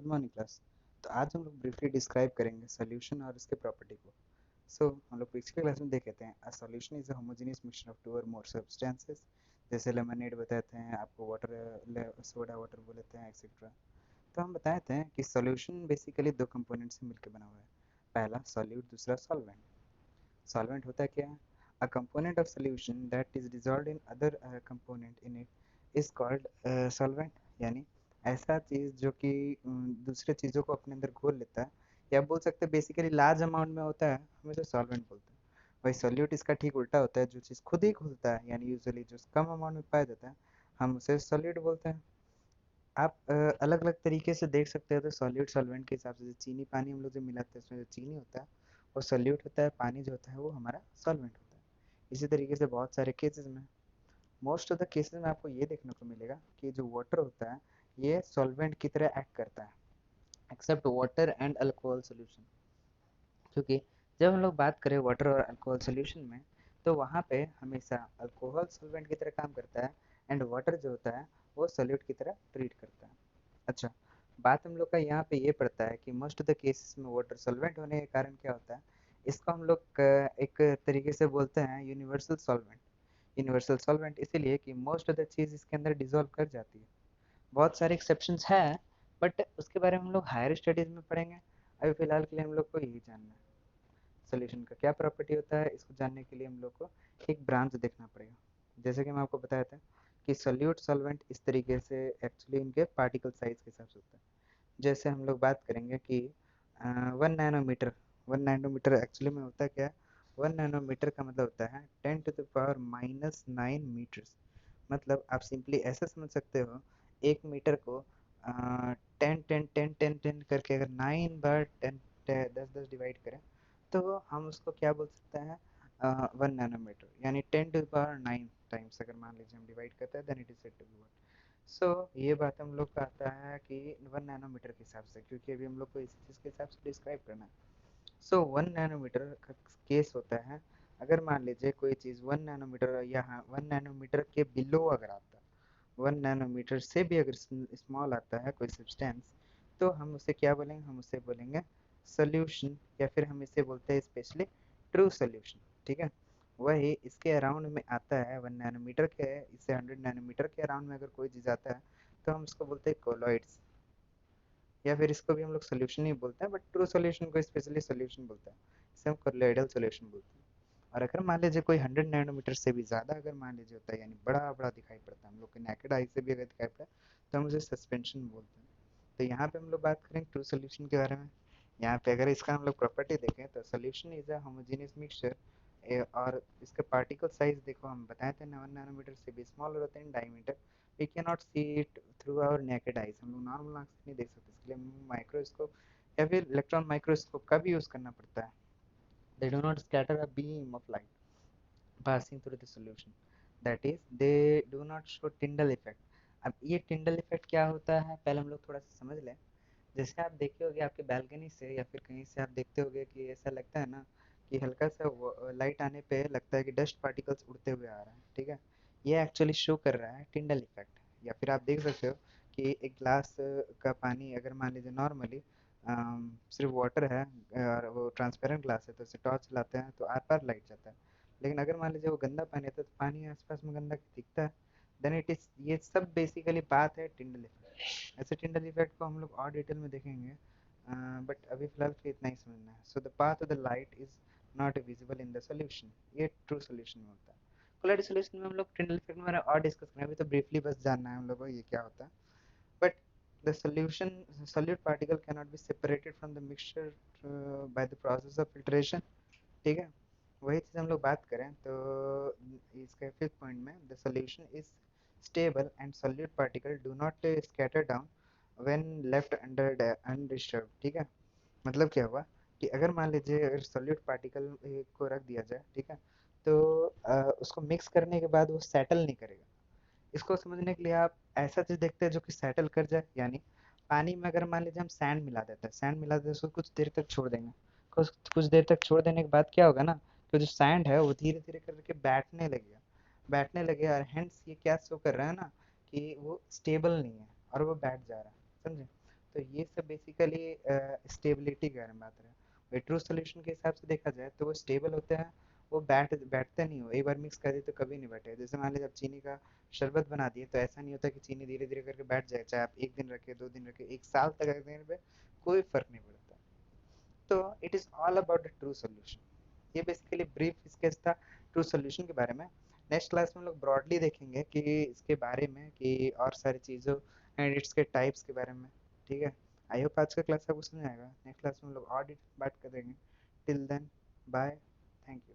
Good morning class. तो आज हम लोग ब्रीफली डिस्क्राइब करेंगे सॉल्यूशन और उसके प्रॉपर्टी को। हम लोग पिछले क्लास में देखे थे a solution is a homogeneous mixture of two or more substances. जैसे लेमनेड बताते हैं आपको, वाटर सोडा वाटर बोलते हैं एक्सेट्रा। तो हम बताए थे कि सॉल्यूशन बेसिकली दो कंपोनेंट से मिलकर बना हुआ है। पहला सॉल्यूट, दूसरा सॉल्वेंट। सॉल्वेंट होता क्या है? A component of solution that is dissolved in other component in it is called solvent. यानी ऐसा चीज जो कि दूसरे चीजों को अपने अंदर घोल लेता है, या बोल सकते हैं बेसिकली लार्ज अमाउंट में होता है, हम इसे सॉल्वेंट बोलते हैं। वही सॉल्यूट इसका ठीक उल्टा होता है, जो चीज खुद ही घुलता है, यानी यूजुअली जो कम अमाउंट में पाया जाता है, हम उसे सॉल्यूट बोलते हैं। आप अलग अलग तरीके से देख सकते हो, तो सॉल्यूट सॉल्वेंट के हिसाब से चीनी पानी हम लोग जो मिलाते हैं उसमें जो चीनी होता है वो सॉल्यूट होता है, पानी जो होता है वो हमारा सॉल्वेंट होता है। इसी तरीके से बहुत सारे केसेस में, मोस्ट ऑफ द केसेस में आपको ये देखने को मिलेगा कि जो वाटर होता है ये सॉल्वेंट की तरह एक्ट करता है, except water and alcohol solution. क्योंकि जब हम लोग बात करें वाटर और अल्कोहल सोल्यूशन में, तो वहाँ पे हमेशा अल्कोहल सॉल्वेंट की तरह काम करता है एंड वाटर जो होता है वो सॉल्यूट की तरह ट्रीट करता है। अच्छा, बात हम लोग का यहाँ पे ये पड़ता है कि मोस्ट ऑफ द केसेस में वाटर सॉल्वेंट होने के कारण क्या होता है, इसको हम लोग एक तरीके से बोलते हैं यूनिवर्सल सॉल्वेंट। यूनिवर्सल सॉल्वेंट इसीलिए कि मोस्ट ऑफ द चीज़ इसके अंदर डिजोल्व कर जाती है। बहुत सारे एक्सेप्शंस हैं, बट उसके बारे में हम लोग हायर स्टडीज में पढ़ेंगे। अभी फिलहाल के लिए हम लोग को यही जानना है सोल्यूशन का क्या प्रॉपर्टी होता है। इसको जानने के लिए हम लोग को एक ब्रांच देखना पड़ेगा। जैसे कि मैं आपको बताया था कि सोल्यूट सॉल्वेंट इस तरीके से एक्चुअली इनके पार्टिकल साइज के हिसाब से होता है। जैसे हम लोग बात करेंगे कि 1 नैनोमीटर। 1 नैनोमीटर एक्चुअली में होता क्या है? 1 नैनोमीटर का मतलब होता है 10⁻⁹मीटर्स। मतलब आप सिंपली ऐसा समझ सकते हो, 1 मीटर को 10 10 10 10 10 करके अगर 9 बार 10 10 10 डिवाइड करें, तो हम उसको क्या बोल सकते हैं? 1 नैनोमीटर, यानी 10⁹ टाइम्स अगर मान लीजिए हम डिवाइड करते हैं, then it is said to be 1। ये बात हम लोग का आता है कि 1 नैनोमीटर के हिसाब से, क्योंकि अभी हम लोग को इसी चीज़ के हिसाब से डिस्क्राइब करना है। 1 नैनोमीटर का केस होता है अगर मान लीजिए कोई चीज़ 1 नैनोमीटर या 1 नैनोमीटर के बिलो अगर आता है, 1 नैनोमीटर से भी अगर स्मॉल आता है कोई सब्सटेंस, तो हम उसे क्या बोलेंगे? हम उसे बोलेंगे सोल्यूशन, या फिर हम इसे बोलते हैं स्पेशली ट्रू सोल्यूशन। ठीक है, वही इसके अराउंड में आता है 1 नैनोमीटर के, इससे 100 नैनोमीटर के अराउंड में अगर कोई चीज़ आता है, तो हम उसको बोलते हैं कोलॉइड्स, या फिर इसको भी हम लोग सोल्यूशन ही बोलते हैं, बट ट्रू सोल्यूशन को स्पेशली सोल्यूशन बोलते हैं। इसे हम कोलॉइडल सोल्यूशन बोलते हैं। और अगर मान लीजिए कोई 100 नैनोमीटर से भी ज़्यादा अगर मान लीजिए होता है, यानी बड़ा बड़ा दिखाई पड़ता है हम लोग के नेकेड आई से भी अगर दिखाई पड़ता है, तो हम उसे सस्पेंशन बोलते हैं। तो यहाँ पे हम लोग बात करेंगे ट्रू सोल्यूशन के बारे में। यहाँ पे अगर इसका हम लोग प्रॉपर्टी देखें, तो solution is a homogeneous mixture. और इसका पार्टिकल साइज देखो, हम बताए थे 1 नैनोमीटर से भी स्मॉल होते हैं diameter. We can not see it through our naked eyes, हम लोग नॉर्मल आंख से नहीं देख सकते, इसके लिए माइक्रोस्कोप या फिर इलेक्ट्रॉन माइक्रोस्कोप का भी यूज़ करना पड़ता है। They do not scatter a beam of light passing through the solution, that is they do not show Tyndall effect। अब ये टिंडल इफेक्ट क्या होता है पहले हम लोग थोड़ा सा समझ लें। जैसे आप देखे होगे आपके बालकनी से या फिर कहीं से आप देखते होगे कि ऐसा लगता है ना कि हल्का सा लाइट आने पे लगता है कि डस्ट पार्टिकल्स उड़ते हुए आ रहा है। ठीक है, ये एक्चुअली शो कर रहा है टिंडल इफेक्ट। या फिर आप देख सकते हो कि एक ग्लास का पानी अगर मान लीजिए नॉर्मली सिर्फ वाटर है और वो ट्रांसपेरेंट ग्लास है, तो उसे टॉर्च चलाते हैं तो आर पार लाइट जाता है। लेकिन अगर मान लीजिए वो गंदा पानी है, तो पानी आसपास में गंदा दिखता है। देन इट इज, ये सब बेसिकली बात है टिंडल इफेक्ट। ऐसे टिंडल इफेक्ट को हम लोग और डिटेल में देखेंगे, बट अभी फिलहाल के इतना ही समझना है। So the path of the light is not visible in the solution, ये ट्रू सॉल्यूशन में होता है। कोलाइड सॉल्यूशन में हम लोग टिंडल इफेक्ट में और डिस्कस करेंगे, अभी तो ब्रीफली बस जानना है हम लोग को ये क्या होता है। But the solution solute particle cannot be separated from the mixture by the process of filtration। ठीक है, वही चीज़ हम लोग बात करें तो इसके फिफ्थ पॉइंट में the solution is stable and solute particle do not scatter down when left under undisturbed. ठीक है, मतलब क्या हुआ कि अगर मान लीजिए अगर सोल्यूट पार्टिकल को रख दिया जाए, ठीक है, तो उसको मिक्स करने के बाद वो सेटल नहीं करेगा। इसको समझने के लिए आप ऐसा चीज देखते हैं जो कि सेटल कर जाए, यानी पानी में अगर मान लीजिए हम सैंड मिला देते हैं, सैंड मिला देते हैं उसको कुछ देर तक छोड़ देंगे। कुछ देर तक छोड़ देने के बाद क्या होगा ना, तो जो सैंड है वो धीरे धीरे करके बैठने लगेगा, और हेंस ये क्या शो कर रहा है ना कि वो स्टेबल नहीं है और वो बैठ जा रहा है। समझे? तो ये सब बेसिकली स्टेबिलिटी के बारे में बात रहे हैं। ट्रू सोल्यूशन के हिसाब से देखा जाए तो वो स्टेबल होते हैं, वो बैठते नहीं हो, एक बार मिक्स कर दिए तो कभी नहीं बैठे। जैसे मान लीजिए आप चीनी का शरबत बना दिए तो ऐसा नहीं होता कि चीनी धीरे धीरे करके बैठ जाए, चाहे आप एक दिन रखे, 2 दिन रखे, 1 साल तक रखने पे कोई फर्क नहीं पड़ता। तो it is all about the true solution. ये बेसिकली ब्रीफ स्केच था ट्रू सोल्यूशन के बारे में। नेक्स्ट क्लास में हम लोग ब्रॉडली देखेंगे कि इसके बारे में, कि और सारी चीज़ों एंड इट्स के टाइप्स के बारे में। ठीक है, आई होप आज का क्लास आपको समझ आएगा। नेक्स्ट क्लास में हम लोग और बात करेंगे। Till then, bye, thank you.